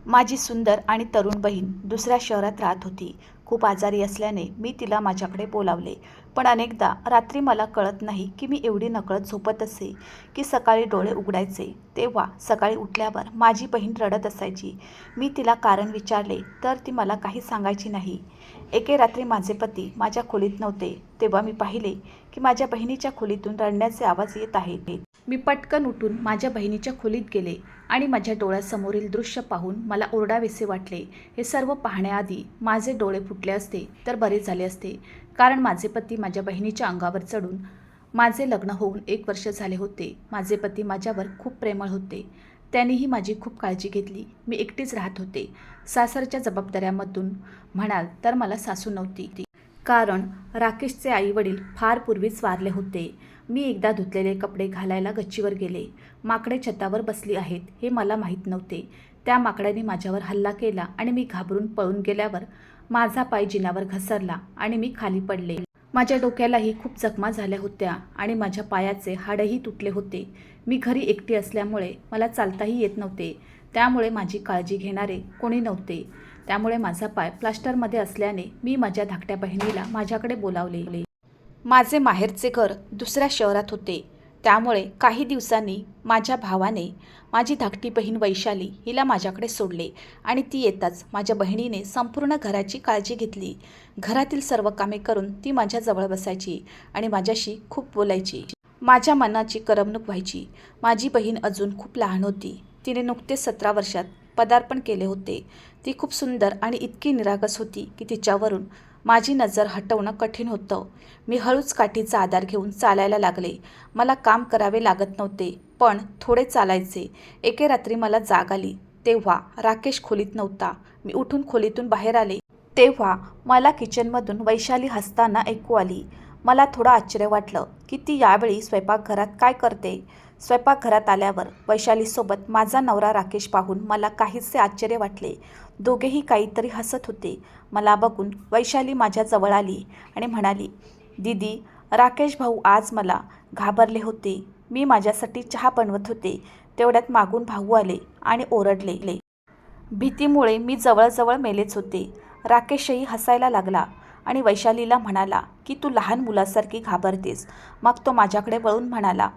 माझी सुंदर आणि तरुण बहीण दुसऱ्या शहरात राहत होती. खूप आजारी असल्याने मी तिला माझ्याकडे बोलावले. पण अनेकदा रात्री मला कळत नाही की मी एवढी नकळत झोपत असे की सकाळी डोळे उघडायचे तेव्हा सकाळी उठल्यावर माझी बहीण रडत असायची. मी तिला कारण विचारले तर ती मला काही सांगायची नाही. एके रात्री माझे पती माझ्या खोलीत नव्हते तेव्हा मी पाहिले की माझ्या बहिणीच्या खोलीतून रडण्याचे आवाज येत आहेत. मी पटकन उठून माझ्या बहिणीच्या खोलीत गेले आणि माझ्या डोळ्यासमोरील दृश्य पाहून मला ओरडावेसे वाटले. हे सर्व पाहण्याआधी माझे डोळे फुटले असते तर बरे झाले असते, कारण माझे पती माझ्या बहिणीच्या अंगावर चढून माझे लग्न होऊन 1 वर्ष झाले होते. माझे पती माझ्यावर खूप प्रेमळ होते. त्यांनीही माझी खूप काळजी घेतली. मी एकटीच राहत होते. सासरच्या जबाबदाऱ्यामधून म्हणाल तर मला सासू नव्हती, कारण राकेशचे आईवडील फार पूर्वीच वारले होते. मी एकदा धुतलेले कपडे घालायला गच्चीवर गेले. माकडे छतावर बसली आहेत हे मला माहीत नव्हते. त्या माकडाने माझ्यावर हल्ला केला आणि मी घाबरून पळून गेल्यावर माझा पाय जिन्यावर घसरला आणि मी खाली पडले. माझ्या डोक्यालाही खूप जखमा झाल्या होत्या आणि माझ्या पायाचे हाडही तुटले होते. मी घरी एकटी असल्यामुळे मला चालताही येत नव्हते, त्यामुळे माझी काळजी घेणारे कोणी नव्हते. त्यामुळे माझा पाय प्लास्टरमध्ये असल्याने मी माझ्या धाकट्या बहिणीला माझ्याकडे बोलावले. माझे माहेरचे घर दुसऱ्या शहरात होते, त्यामुळे काही दिवसांनी माझ्या भावाने माझी धाकटी बहीण वैशाली हिला माझ्याकडे सोडले आणि ती येताच माझ्या बहिणीने संपूर्ण घराची काळजी घेतली. घरातील सर्व कामे करून ती माझ्याजवळ बसायची आणि माझ्याशी खूप बोलायची. माझ्या मनाची करमणूक व्हायची. माझी बहीण अजून खूप लहान होती. तिने नुकतेच 17 वर्षात पदार्पण केले होते. ती खूप सुंदर आणि इतकी निरागस होती की तिच्यावरून माझी नजर हटवणं कठीण होतं. मी हळूच काठीचा आधार घेऊन चालायला लागले. मला काम करावे लागत नव्हते, पण थोडे चालायचे. एके रात्री मला जाग आली तेव्हा राकेश खोलीत नव्हता. मी उठून खोलीतून बाहेर आले तेव्हा मला किचनमधून वैशाली हसताना ऐकू आली. मला थोडं आश्चर्य वाटलं की ती यावेळी स्वयंपाकघरात काय करते. स्वयंपाकघरात आल्यावर वैशालीसोबत माझा नवरा राकेश पाहून मला काहीसे आश्चर्य वाटले. दोघेही काहीतरी हसत होते. मला बघून वैशाली माझ्याजवळ आली आणि म्हणाली, दीदी, राकेश भाऊ आज मला घाबरले होते. मी माझ्यासाठी चहा बनवत होते तेवढ्यात मागून भाऊ आले आणि ओरडले. भीतीमुळे मी जवळजवळ मेलेच होते. राकेशही हसायला लागला आणि वैशालीला म्हणाला की तू लहान मुलासारखी घाबरतेस. मग तो माझ्याकडे वळून म्हणाला,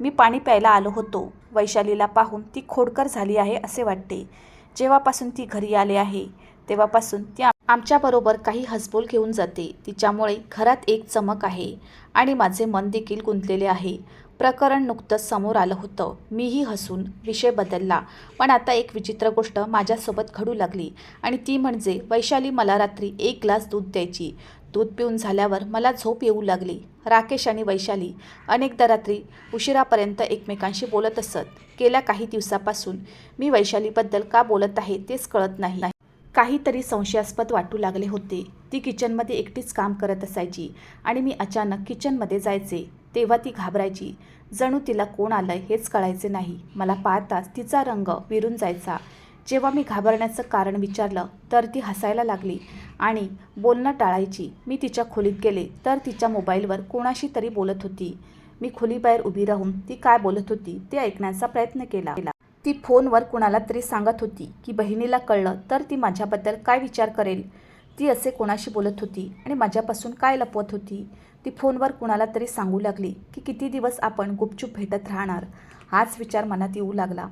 मी पाणी प्यायला आलो होतो. वैशालीला पाहून ती खोडकर झाली आहे असे वाटते. जेव्हापासून ती घरी आले आहे तेव्हापासून ती आमच्याबरोबर काही हसबोल घेऊन जाते. तिच्यामुळे घरात एक चमक आहे आणि माझे मन देखील गुंतलेले आहे. प्रकरण नुकतंच समोर आलं होतं. मीही हसून विषय बदलला. पण आता एक विचित्र गोष्ट माझ्यासोबत घडू लागली आणि ती म्हणजे वैशाली मला रात्री 1 ग्लास दूध द्यायची. दूध पिऊन झाल्यावर मला झोप येऊ लागली. राकेश आणि वैशाली अनेकदा रात्री उशिरापर्यंत एकमेकांशी बोलत असत. गेल्या काही दिवसापासून मी वैशालीबद्दल का बोलत आहे तेच कळत नाही. काहीतरी संशयास्पद वाटू लागले होते. ती किचनमध्ये एकटीच काम करत असायची आणि मी अचानक किचनमध्ये जायचे तेव्हा ती घाबरायची. जणू तिला कोण आलंय हेच कळायचे नाही. मला पाहताच तिचा रंग विरून जायचा. जेव्हा मी घाबरण्याचं कारण विचारलं तर ती हसायला लागली आणि बोलणं टाळायची. मी तिच्या खोलीत गेले तर तिच्या मोबाईलवर कोणाशी तरी बोलत होती. मी खोलीबाहेर उभी राहून ती काय बोलत होती ते ऐकण्याचा प्रयत्न केला. ती फोनवर कुणाला तरी सांगत होती की बहिणीला कळलं तर ती माझ्याबद्दल काय विचार करेल. ती असे कोणाशी बोलत होती आणि माझ्यापासून काय लपवत होती. ती फोनवर कुणाला तरी सांगू लागली की किती दिवस आपण गुपचूप भेटत राहणार. हाच विचार मनात येऊ लागला.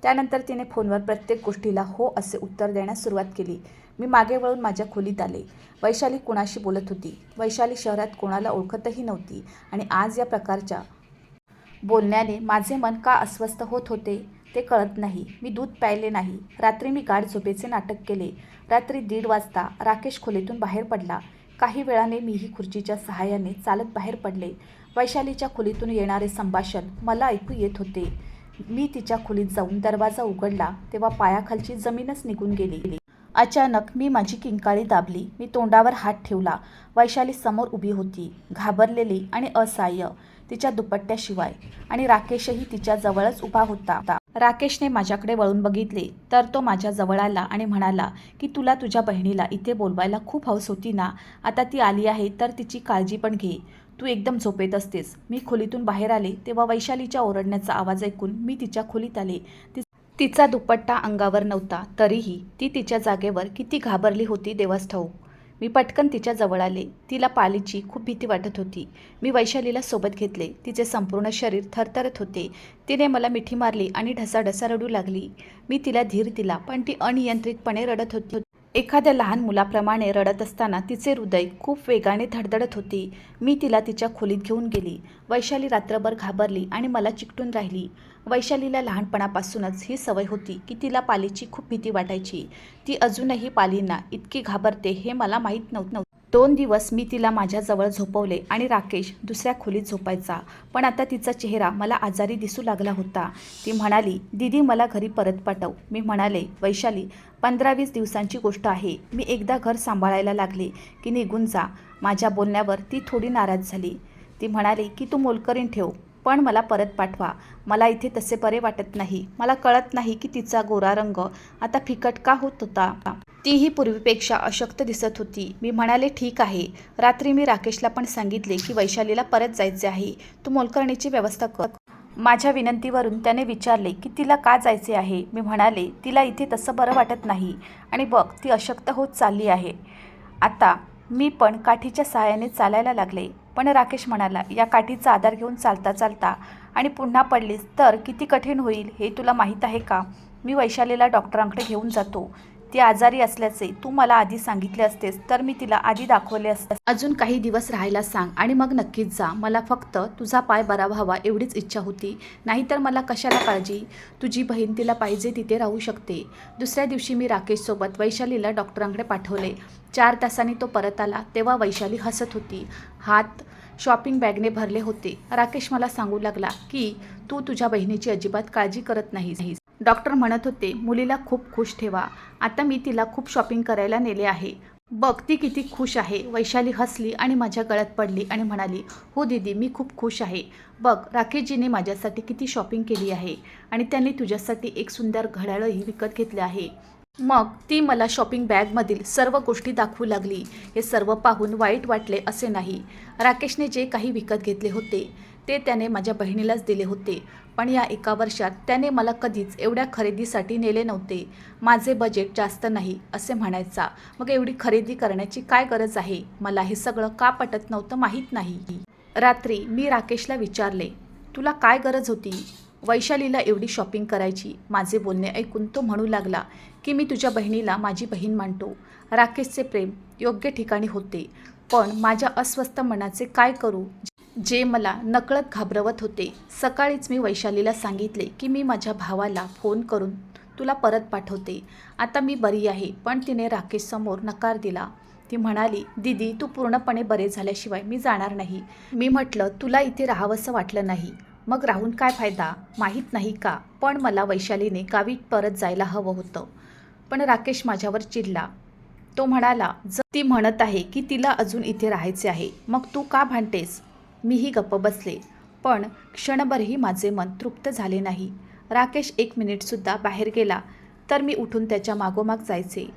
त्यानंतर तिने फोनवर प्रत्येक गोष्टीला हो असे उत्तर देण्यास सुरुवात केली. मी मागे वळून माझ्या खोलीत आले. वैशाली कुणाशी बोलत होती. वैशाली शहरात कोणाला ओळखतही नव्हती आणि आज या प्रकारच्या बोलण्याने माझे मन का अस्वस्थ होत होते ते कळत नाही. मी दूध प्यायले नाही. रात्री मी गाढ झोपेचे नाटक केले. रात्री 1:30 वाजता राकेश खोलीतून बाहेर पडला. काही वेळाने मीही खुर्चीच्या सहाय्याने चालत बाहेर पडले. वैशालीच्या खोलीतून येणारे संभाषण मला ऐकू येत होते. मी तिच्या खोलीत जाऊन दरवाजा उघडला तेव्हा पायाखालची जमीनच निघून गेली. अचानक मी माझी किंकाळी दाबली. मी तोंडावर हात ठेवला. वैशाली समोर उभी होती, घाबरलेली आणि असहाय्य, तिच्या दुपट्ट्याशिवाय, आणि राकेशही तिच्या जवळच उभा होता. राकेशने माझ्याकडे वळून बघितले तर तो माझ्या जवळ आला आणि म्हणाला की तुला तुझ्या बहिणीला इथे बोलवायला खूप हौस होती ना. आता ती आली आहे तर तिची काळजी पण घे. तू एकदम झोपेत असतेस. मी खोलीतून बाहेर आले तेव्हा वैशालीच्या ओरडण्याचा आवाज ऐकून मी तिच्या खोलीत आले. तिचा दुपट्टा अंगावर नव्हता, तरीही ती तिच्या जागेवर किती घाबरली होती देवास ठाऊक. मी पटकन तिच्या जवळ आले. तिला पालीची खूप भीती वाटत होती. मी वैशालीला सोबत घेतले. तिचे संपूर्ण शरीर थरथरत होते. तिने मला मिठी मारली आणि ढसाढसा रडू लागली. मी तिला धीर दिला, पण ती अनियंत्रितपणे रडत होती. एखाद्या लहान मुलाप्रमाणे रडत असताना तिचे हृदय खूप वेगाने धडधडत होते. मी तिला तिच्या खोलीत घेऊन गेली. वैशाली रात्रभर घाबरली आणि मला चिकटून राहिली. वैशालीला लहानपणापासूनच ही सवय होती की तिला पालीची खूप भीती वाटायची. ती अजूनही पालींना इतकी घाबरते हे मला माहीत नव्हतं. 2 दिवस मी तिला माझ्याजवळ झोपवले आणि राकेश दुसऱ्या खोलीत झोपायचा. पण आता तिचा चेहरा मला आजारी दिसू लागला होता. ती म्हणाली, दीदी मला घरी परत पाठव. मी म्हणाले, वैशाली 15-20 दिवसांची गोष्ट आहे. मी एकदा घर सांभाळायला लागले की निघून जा. माझ्या बोलण्यावर ती थोडी नाराज झाली. ती म्हणाली की तू मोलकरीण ठेव, पण मला परत पाठवा. मला इथे तसे बरे वाटत नाही. मला कळत नाही की तिचा गोरा रंग आता फिकट का होत होता. तीही पूर्वीपेक्षा अशक्त दिसत होती. मी म्हणाले, ठीक आहे. रात्री मी राकेशला पण सांगितले की वैशालीला परत जायचे आहे. तू मोलकरणीची व्यवस्था कर. माझ्या विनंतीवरून त्याने विचारले की तिला का जायचे आहे. मी म्हणाले, तिला इथे तसं बरं वाटत नाही आणि बघ ती अशक्त होत चालली आहे. आता मी पण काठीच्या सहाय्याने चालायला लागले. पण राकेश म्हणाला, या काठीचा आधार घेऊन चालता चालता आणि पुन्हा पडलीस तर किती कठीण होईल हे तुला माहीत आहे का. मी वैशालीला डॉक्टरांकडे घेऊन जातो. ती आजारी असल्याचे तू मला आधी सांगितले असतेस तर मी तिला आधी दाखवले असते. अजून काही दिवस राहायला सांग आणि मग नक्कीच जा. मला फक्त तुझा पाय बरा व्हावा एवढीच इच्छा होती. नाहीतर मला कशाला काळजी. तुझी बहीण तिला पाहिजे तिथे राहू शकते. दुसऱ्या दिवशी मी राकेशसोबत वैशालीला डॉक्टरांकडे पाठवले. 4 तासांनी तो परत आला तेव्हा वैशाली हसत होती. हात शॉपिंग बॅगने भरले होते. राकेश मला सांगू लागला की तू तुझ्या बहिणीची अजिबात काळजी करत नाहीस. डॉक्टर म्हणत होते मुलीला खूप खुश ठेवा. आता मी तिला खूप शॉपिंग करायला नेले आहे. बघ ती किती खुश आहे. वैशाली हसली आणि माझ्या गळ्यात पडली आणि म्हणाली, हो दीदी मी खूप खुश आहे. बघ राकेशजीने माझ्यासाठी किती शॉपिंग केली आहे आणि त्यांनी तुझ्यासाठी एक सुंदर घड्याळही विकत घेतले आहे. मग ती मला शॉपिंग बॅगमधील सर्व गोष्टी दाखवू लागली. हे सर्व पाहून वाईट वाटले असे नाही. राकेशने जे काही विकत घेतले होते ते त्याने माझ्या बहिणीलाच दिले होते. पण या 1 वर्षात त्याने मला कधीच एवढ्या खरेदीसाठी नेले नव्हते. माझे बजेट जास्त नाही असे म्हणायचा. मग एवढी खरेदी करण्याची काय गरज आहे. मला हे सगळं का पटत नव्हतं माहीत नाही. रात्री मी राकेशला विचारले, तुला काय गरज होती वैशालीला एवढी शॉपिंग करायची. माझे बोलणे ऐकून तो म्हणू लागला की मी तुझ्या बहिणीला माझी बहीण मानतो. राकेशचे प्रेम योग्य ठिकाणी होते, पण माझ्या अस्वस्थ मनाचे काय करू जे मला नकळत घाबरवत होते. सकाळीच मी वैशालीला सांगितले की मी माझ्या भावाला फोन करून तुला परत पाठवते. आता मी बरी आहे. पण तिने राकेशसमोर नकार दिला. ती म्हणाली, दीदी तू पूर्णपणे बरे झाल्याशिवाय मी जाणार नाही. मी म्हटलं, तुला इथे राहावंसं वाटलं नाही मग राहून काय फायदा. माहीत नाही का, पण मला वैशालीने गावी परत जायला हवं होतं. पण राकेश माझ्यावर चिडला. तो म्हणाला, ती म्हणत आहे की तिला अजून इथे राहायचे आहे, मग तू का भांडतेस. मीही गप्प बसले. पण क्षणभरही माझे मन तृप्त झाले नाही. राकेश 1 मिनिटसुद्धा बाहेर गेला तर मी उठून त्याच्या मागोमाग जायचे.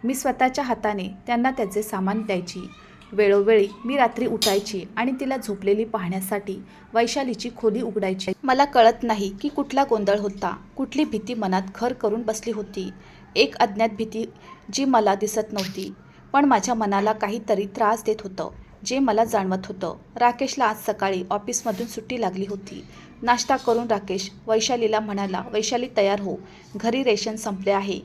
मी स्वतःच्या हाताने त्यांना त्याचे सामान द्यायची. वेळोवेळी मी रात्री उठायची आणि तिला झोपलेली पाहण्यासाठी वैशालीची खोली उघडायची. मला कळत नाही की कुठला गोंधळ होता. कुठली भीती मनात घर करून बसली होती. एक अज्ञात भीती जी मला दिसत नव्हती, पण माझ्या मनाला काहीतरी त्रास देत होतं, जे मला जाणवत होतं. राकेशला आज सकाळी ऑफिसमधून सुट्टी लागली होती. नाश्ता करून राकेश वैशालीला म्हणाला, वैशाली तयार हो, घरी रेशन संपले आहे.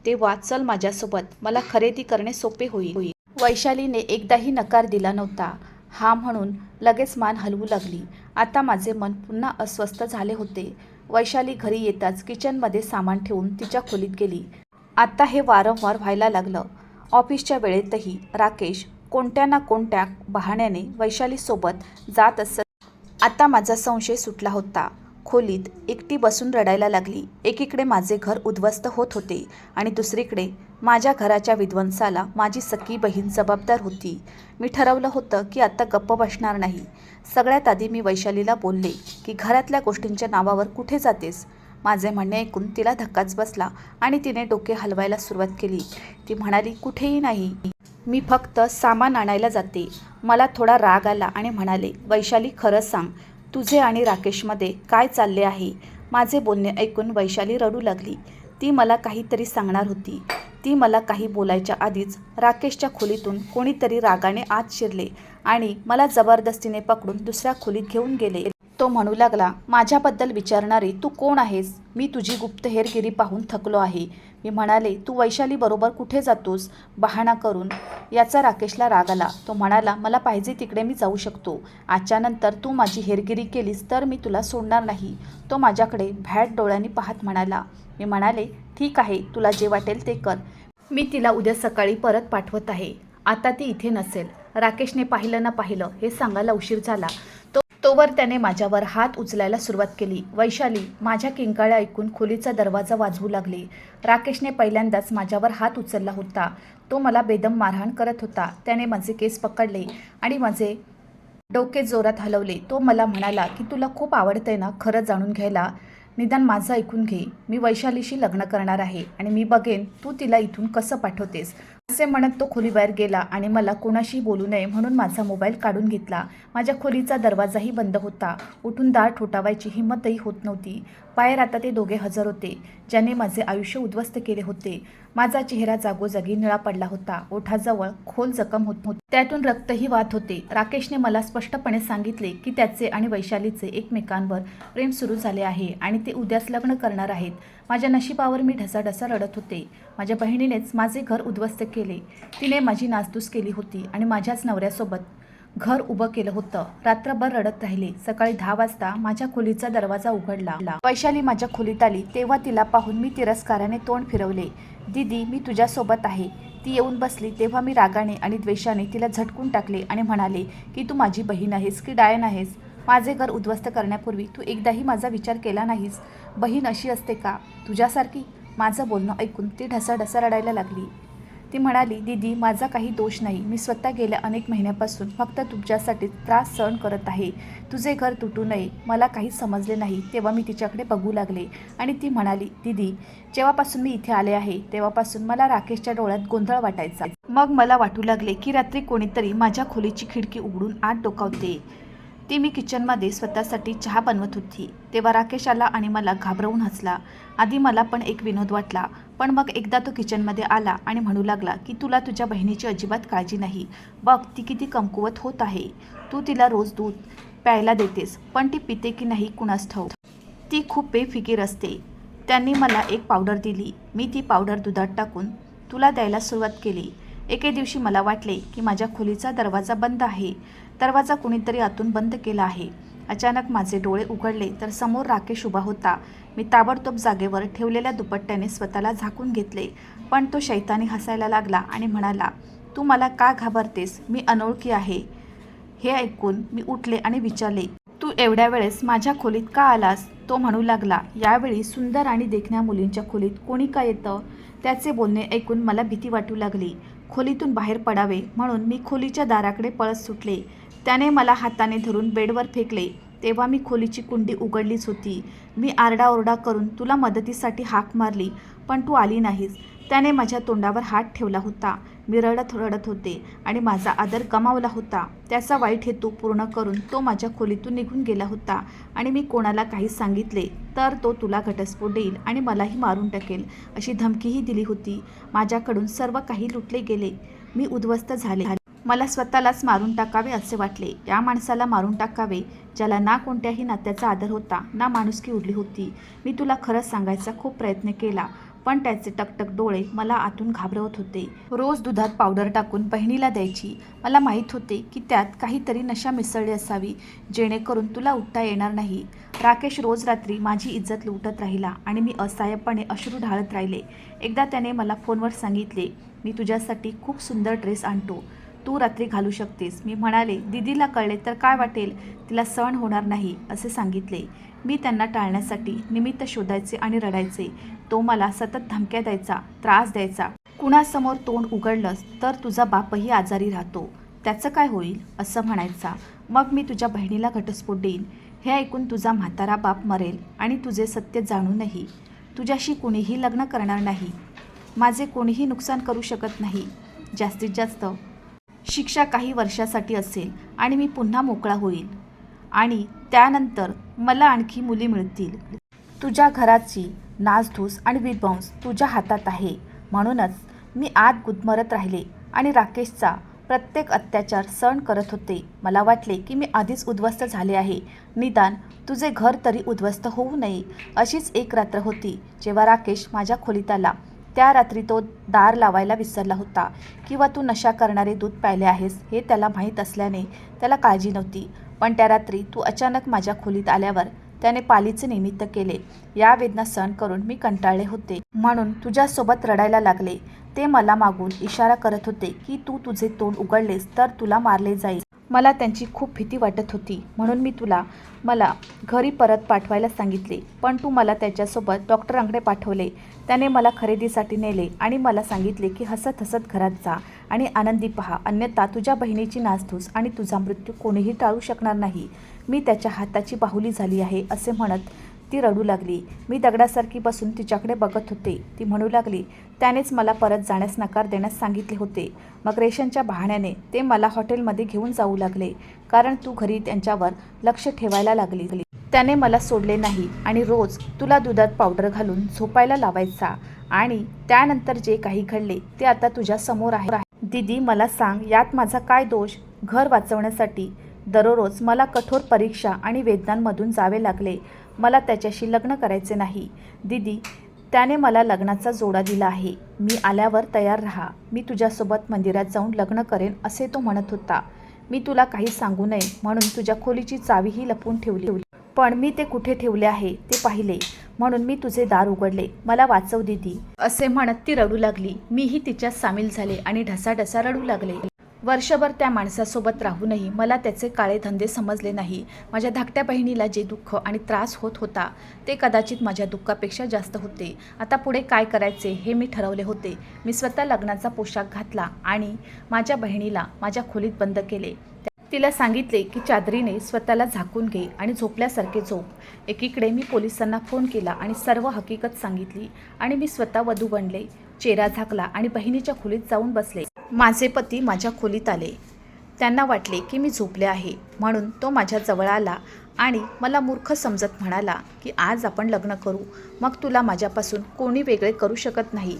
तेव्हा चल माझ्यासोबत, मला खरेदी करणे सोपे होईल. वैशालीने एकदाही नकार दिला नव्हता. हा म्हणून लगेच मान हलवू लागली. आता माझे मन पुन्हा अस्वस्थ झाले होते. वैशाली घरी येताच किचनमध्ये सामान ठेवून तिच्या खोलीत गेली. आता हे वारंवार व्हायला लागलं. ऑफिसच्या वेळेतही राकेश कोणत्या ना कोणत्या बहाण्याने वैशालीसोबत जात असत. आता माझा संशय सुटला होता. खोलीत एकटी बसून रडायला लागली. एकीकडे माझे घर उद्ध्वस्त होत होते आणि दुसरीकडे माझ्या घराच्या विध्वंसाला माझी सख्खी बहीण जबाबदार होती. मी ठरवलं होतं की आता गप्प बसणार नाही. सगळ्यात आधी मी वैशालीला बोलले की घरातल्या गोष्टींच्या नावावर कुठे जातेस. माझे म्हणणे ऐकून तिला धक्काच बसला आणि तिने डोके हलवायला सुरुवात केली. ती म्हणाली, कुठेही नाही, मी फक्त सामान आणायला जाते. मला थोडा राग आला आणि म्हणाले, वैशाली खरं सांग, तुझे आणि राकेशमध्ये काय चालले आहे. माझे बोलणे ऐकून वैशाली रडू लागली. ती मला काहीतरी सांगणार होती. ती मला काही बोलायच्या आधीच राकेशच्या खोलीतून कोणीतरी रागाने आत शिरले आणि मला जबरदस्तीने पकडून दुसऱ्या खोलीत घेऊन गेले. तो म्हणू लागला, माझ्याबद्दल विचारणारी तू कोण आहेस? मी तुझी गुप्त हेरगिरी पाहून थकलो आहे. मी म्हणाले, तू वैशाली बरोबर कुठे जातोस? बहाणा करून. याचा राकेशला राग आला. तो म्हणाला, मला पाहिजे तिकडे मी जाऊ शकतो. आजच्या नंतर तू माझी हेरगिरी केलीस तर मी तुला सोडणार नाही. तो माझ्याकडे भॅड डोळ्यांनी पाहत म्हणाला. मी म्हणाले, ठीक आहे, तुला जे वाटेल ते कर. मी तिला उद्या सकाळी परत पाठवत आहे. आता ती इथे नसेल. राकेशने पाहिलं ना पाहिलं हे सांगायला उशीर झाला. तोवर त्याने माझ्यावर हात उचलायला सुरुवात केली. वैशाली माझ्या किंकाळ्या ऐकून खोलीचा दरवाजा वाजवू लागली. राकेशने पहिल्यांदाच माझ्यावर हात उचलला होता. तो मला बेदम मारहाण करत होता. त्याने माझे केस पकडले आणि माझे डोके जोरात हलवले. तो मला म्हणाला की तुला खूप आवडतंय ना खरं जाणून घ्यायला? निदान माझं ऐकून घे. मी वैशालीशी लग्न करणार आहे आणि मी बघेन तू तिला इथून कसं पाठवतेस. असे म्हणत तो खोलीबाहेर गेला आणि मला कोणाशी बोलू नये म्हणून माझा मोबाईल काढून घेतला. माझ्या खोलीचा दरवाजाही बंद होता. उठून दार ठोठावायची हिंमतही होत नव्हती. बाहेर आता ते दोघे हजर होते, ज्यांनी माझे आयुष्य उद्ध्वस्त केले होते. माझा चेहरा जागोजागी निळा पडला होता. ओठाजवळ खोल जखम होती. त्यातून रक्तही वाहत होते. राकेशने मला स्पष्टपणे सांगितले की त्याचे आणि वैशालीचे एकमेकांवर प्रेम सुरू झाले आहे आणि ते उद्याच लग्न करणार आहेत. माझ्या नशिबावर मी ढसाढसा रडत होते. माझ्या बहिणीनेच माझे घर उद्ध्वस्त केले. तिने माझी नासधूस केली होती आणि माझ्याच नवऱ्यासोबत घर उभं केलं होतं. रात्रभर रडत राहिले. सकाळी 10 वाजता माझ्या खोलीचा दरवाजा उघडला. वैशाली माझ्या खोलीत आली तेव्हा तिला पाहून मी तिरस्काराने तोंड फिरवले. दीदी, मी तुझ्यासोबत आहे. ती येऊन बसली तेव्हा मी रागाने आणि द्वेषाने तिला झटकून टाकले आणि म्हणाले की तू माझी बहीण आहेस की डायन आहेस? माझे घर उद्ध्वस्त करण्यापूर्वी तू एकदाही माझा विचार केला नाहीस. बहीण अशी असते का तुझ्यासारखी? माझं बोलणं ऐकून ती ढसाढसा रडायला लागली. ती म्हणाली, दीदी, माझा काही दोष नाही. मी स्वतः गेल्या अनेक महिन्यापासून फक्त तुझ्यासाठी त्रास सहन करत आहे. तुझे घर तुटू नये. मला काहीच समजले नाही तेव्हा मी तिच्याकडे बघू लागले आणि ती म्हणाली, दीदी, जेव्हापासून मी इथे आले आहे तेव्हापासून मला राकेशच्या डोळ्यात गोंधळ वाटायचा. मग मला वाटू लागले की रात्री कोणीतरी माझ्या खोलीची खिडकी उघडून आत डोकावते. ती मी किचनमध्ये स्वतःसाठी चहा बनवत होती तेव्हा राकेश आला आणि मला घाबरवून हसला. आधी मला पण एक विनोद वाटला, पण मग एकदा तो किचनमध्ये आला आणि म्हणू लागला की तुला तुझ्या बहिणीची अजिबात काळजी नाही. बघ ती किती कमकुवत होत आहे. तू तिला रोज दूध प्यायला देतेस, पण ती पिते की नाही कुणास ठाऊक. ती खूप बेफिकीर असते. त्यांनी मला एक पावडर दिली. मी ती पावडर दुधात टाकून तुला द्यायला सुरुवात केली. एके दिवशी मला वाटले की माझ्या खोलीचा दरवाजा बंद आहे. दरवाजा कुणीतरी आतून बंद केला आहे. अचानक माझे डोळे उघडले तर समोर राकेश उभा होता. मी ताबडतोब जागेवर ठेवलेल्या दुपट्ट्याने स्वतःला झाकून घेतले, पण तो शैतानी हसायला लागला आणि म्हणाला, तू मला का घाबरतेस? मी अनोळखी आहे. हे ऐकून मी उठले आणि विचारले, तू एवढ्या वेळेस माझ्या खोलीत का आलास? तो म्हणू लागला, यावेळी सुंदर आणि देखण्या मुलींच्या खोलीत कोणी का येतं? त्याचे बोलणे ऐकून मला भीती वाटू लागली. खोलीतून बाहेर पडावे म्हणून मी खोलीच्या दाराकडे पळत सुटले. त्याने मला हाताने धरून बेडवर फेकले तेव्हा मी खोलीची कुंडी उघडलीच होती. मी आरडाओरडा करून तुला मदतीसाठी हाक मारली, पण तू आली नाहीस. त्याने माझ्या तोंडावर हात ठेवला होता. मी रडत रडत होते आणि माझा आदर गमावला होता. त्याचा वाईट हेतू पूर्ण करून तो माझ्या खोलीतून निघून गेला होता आणि मी कोणाला काही सांगितले तर तो तुला घटस्फोट देईल आणि मलाही मारून टाकेल अशी धमकीही दिली होती. माझ्याकडून सर्व काही लुटले गेले. मी उद्ध्वस्त झाले. मला स्वतःलाच मारून टाकावे असे वाटले. या माणसाला मारून टाकावे ज्याला ना कोणत्याही नात्याचा आदर होता ना माणुसकी उरली होती. मी तुला खरंच सांगायचा खूप प्रयत्न केला, पण त्याचे टकटक डोळे मला आतून घाबरवत होते. रोज दुधात पावडर टाकून बहिणीला द्यायची. मला माहीत होते की त्यात काहीतरी नशा मिसळली असावी जेणेकरून तुला उठता येणार नाही. राकेश रोज रात्री माझी इज्जत लुटत राहिला आणि मी असहाय्यपणे अश्रू ढाळत राहिले. एकदा त्याने मला फोनवर सांगितले, मी तुझ्यासाठी खूप सुंदर ड्रेस आणतो, तू रात्री घालू शकतेस. मी म्हणाले, दीदीला कळले तर काय वाटेल? तिला सहन होणार नाही असे सांगितले. मी त्यांना टाळण्यासाठी निमित्त शोधायचे आणि रडायचे. तो मला सतत धमक्या द्यायचा, त्रास द्यायचा. कुणासमोर तोंड उघडलंस तर तुझा बापही आजारी राहतो, त्याचं काय होईल असं म्हणायचा. मग मी तुझ्या बहिणीला घटस्फोट देईन. हे ऐकून तुझा म्हातारा बाप मरेल आणि तुझे सत्य जाणूनही तुझ्याशी कोणीही लग्न करणार नाही. माझे कोणीही नुकसान करू शकत नाही. जास्तीत जास्त शिक्षा काही वर्षासाठी असेल आणि मी पुन्हा मोकळा होईल आणि त्यानंतर मला आणखी मुली मिळतील. तुझ्या घराची नासधूस आणि विध्वंस तुझ्या हातात आहे. म्हणूनच मी आत गुदमरत राहिले आणि राकेशचा प्रत्येक अत्याचार सहन करत होते. मला वाटले की मी आधीच उद्ध्वस्त झाले आहे, निदान तुझे घर तरी उद्ध्वस्त होऊ नये. अशीच एक रात्र होती जेव्हा राकेश माझ्या खोलीत आला. त्या रात्री तो दार लावायला विसरला होता किंवा तू नशा करणारे दूध प्यायले आहेस हे त्याला माहीत असल्याने त्याला काळजी नव्हती. पण त्या रात्री तू अचानक माझ्या खोलीत आल्यावर त्याने पालीचे निमित्त केले. या वेदना सहन करून मी कंटाळले होते, म्हणून तुझ्यासोबत रडायला लागले. ते मला मागून इशारा करत होते की तू तुझे तोंड उघडलेस तर तुला मारले जाईल. मला त्यांची खूप भीती वाटत होती, म्हणून मी मला घरी परत पाठवायला सांगितले. पण तू मला त्याच्यासोबत डॉक्टरांकडे पाठवले. त्याने मला खरेदीसाठी नेले आणि मला सांगितले की हसत हसत घरात जा आणि आनंदी पहा, अन्यथा तुझ्या बहिणीची नासधूस आणि तुझा मृत्यू कोणीही टाळू शकणार नाही. मी त्याच्या हाताची बाहुली झाली आहे असे म्हणत ती रडू लागली. मी दगडासारखी बसून तिच्याकडे बघत होते. ती म्हणू लागली, त्यानेच मला परत जाण्यास नकार देण्यास सांगितले होते. मग रेशनच्या बहाण्याने ते मला हॉटेलमध्ये घेऊन जाऊ लागले, कारण तू घरी त्यांच्यावर लक्ष ठेवायला लागली. त्याने मला सोडले नाही आणि रोज तुला दुधात पावडर घालून झोपायला लावायचा. आणि त्यानंतर जे काही घडले ते आता तुझ्या समोर आहे. दीदी, मला सांग, यात माझा काय दोष? घर वाचवण्यासाठी दररोज मला कठोर परीक्षा आणि वेदनांमधून जावे लागले. मला त्याच्याशी लग्न करायचे नाही दीदी. त्याने मला लग्नाचा जोडा दिला आहे. मी आल्यावर तयार राहा. मी तुझ्यासोबत मंदिरात जाऊन लग्न करेन असे तो म्हणत होता. मी तुला काही सांगू नये म्हणून तुझ्या खोलीची चावीही लपवून ठेवली. पण मी ते कुठे ठेवले आहे ते पाहिले, म्हणून मी तुझे दार उघडले. मला वाचव दीदी असे म्हणत ती रडू लागली. मीही तिच्यात सामील झाले आणि ढसाढसा रडू लागले. वर्षभर त्या माणसासोबत राहूनही मला त्याचे काळे धंदे समजले नाही. माझ्या धाकट्या बहिणीला जे दुःख आणि त्रास होत होता ते कदाचित माझ्या दुःखापेक्षा जास्त होते. आता पुढे काय करायचे हे मी ठरवले होते. मी स्वतः लग्नाचा पोशाख घातला आणि माझ्या बहिणीला माझ्या खोलीत बंद केले. तिला सांगितले की चादरीने स्वतःला झाकून घे आणि झोपल्यासारखे झोप. एकीकडे मी पोलिसांना फोन केला आणि सर्व हकीकत सांगितली आणि मी स्वतः वधू बनले. चेहरा झाकला आणि बहिणीच्या खोलीत जाऊन बसले. माझे पती माझ्या खोलीत आले. त्यांना वाटले की मी झोपले आहे, म्हणून तो माझ्या जवळ आला आणि मला मूर्ख समजत म्हणाला की आज आपण लग्न करू, मग तुला माझ्यापासून कोणी वेगळे करू शकत नाही.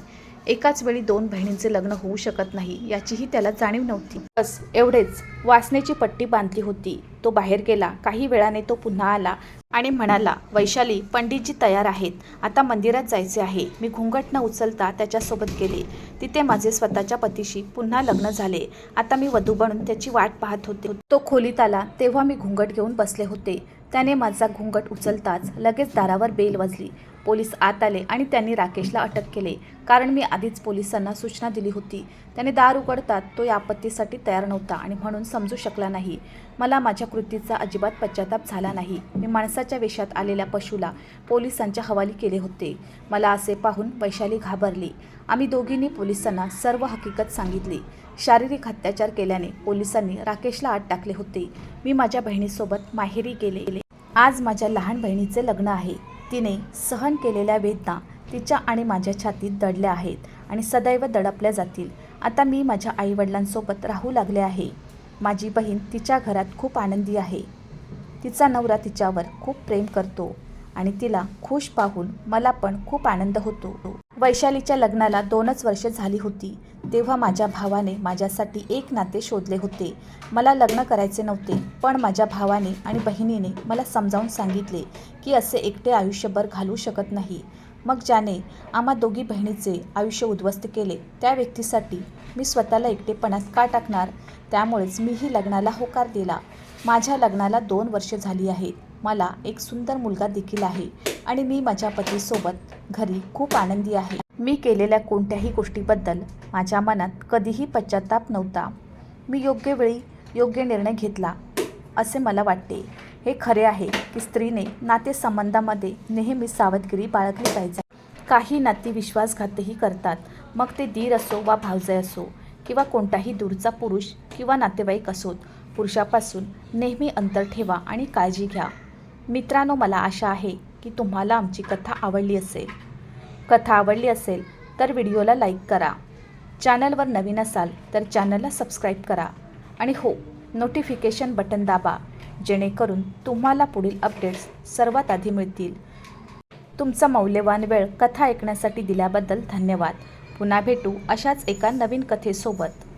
एकाच वेळी दोन बहिणींचे लग्न होऊ शकत नाही याचीही त्याला जाणीव नव्हती. बस एवढेच. वासनेची पट्टी बांधली होती. तो बाहेर गेला. काही वेळाने तो पुन्हा आला आणि म्हणाला, वैशाली, पंडितजी तयार आहेत, आता मंदिरात जायचे आहे. मी घुंगट न उचलता त्याच्यासोबत गेले. तिथे माझे स्वतःच्या पतीशी पुन्हा लग्न झाले. आता मी वधू बनून त्याची वाट पाहत होते. तो खोलीत आला तेव्हा मी घुंगट घेऊन बसले होते. त्याने माझा घुंगट उचलताच लगेच दारावर बेल वाजली. पोलीस आत आले आणि त्यांनी राकेशला अटक केले, कारण मी आधीच पोलिसांना सूचना दिली होती. त्याने दार उघडतात तो या आपत्तीसाठी तयार नव्हता आणि म्हणून समजू शकला नाही. मला माझ्या कृतीचा अजिबात पश्चाताप झाला नाही. मी माणसाच्या वेशात आलेल्या पशुला पोलिसांच्या हवाली केले होते. मला असे पाहून वैशाली घाबरली. आम्ही दोघींनी पोलिसांना सर्व हकीकत सांगितली. शारीरिक अत्याचार केल्याने पोलिसांनी राकेशला आत टाकले होते. मी माझ्या बहिणीसोबत माहेरी गेले. आज माझ्या लहान बहिणीचे लग्न आहे. तिने सहन केलेल्या वेदना तिच्या आणि माझ्या छातीत दडल्या आहेत आणि सदैव दडपल्या जातील. आता मी माझ्या आईवडिलांसोबत राहू लागले आहे. माझी बहीण तिच्या घरात खूप आनंदी आहे. तिचा नवरा तिच्यावर खूप प्रेम करतो आणि तिला खुश पाहून मला पण खूप आनंद होतो. वैशालीच्या लग्नाला 2च वर्ष झाली होती तेव्हा माझ्या भावाने माझ्यासाठी एक नाते शोधले होते. मला लग्न करायचे नव्हते, पण माझ्या भावाने आणि बहिणीने मला समजावून सांगितले की असे एकटे आयुष्यभर घालवू शकत नाही. मग ज्याने आम्हा दोघी बहिणीचे आयुष्य उद्ध्वस्त केले त्या व्यक्तीसाठी मी स्वतःला एकटेपणात का टाकणार? त्यामुळेच मीही लग्नाला होकार दिला. माझ्या लग्नाला 2 वर्ष झाली आहेत. मला एक सुंदर मुलगा देखील आहे आणि मी माझ्या पतीसोबत घरी खूप आनंदी आहे. मी केलेल्या कोणत्याही गोष्टीबद्दल माझ्या मनात कधीही पश्चाताप नव्हता. मी योग्य वेळी योग्य निर्णय घेतला असे मला वाटते. हे खरे आहे की स्त्रीने नातेसंबंधामध्ये नेहमी सावधगिरी बाळगली पाहिजे. काही नाती विश्वासघातही करतात, मग ते दीर असो वा भावजय असो किंवा कोणताही दूरचा पुरुष किंवा नातेवाईक असोत. पुरुषापासून नेहमी अंतर ठेवा आणि काळजी घ्या. मित्रांनो, मला आशा आहे की तुम्हाला आमची कथा आवडली असेल. कथा आवडली असेल तर व्हिडिओला लाईक करा. चॅनलवर नवीन असाल तर चॅनलला सबस्क्राईब करा आणि हो, नोटिफिकेशन बटन दाबा, जेणेकरून तुम्हाला पुढील अपडेट्स सर्वात आधी मिळतील. तुमचा मौल्यवान वेळ कथा ऐकण्यासाठी दिल्याबद्दल धन्यवाद. पुन्हा भेटू अशाच एका नवीन कथेसोबत.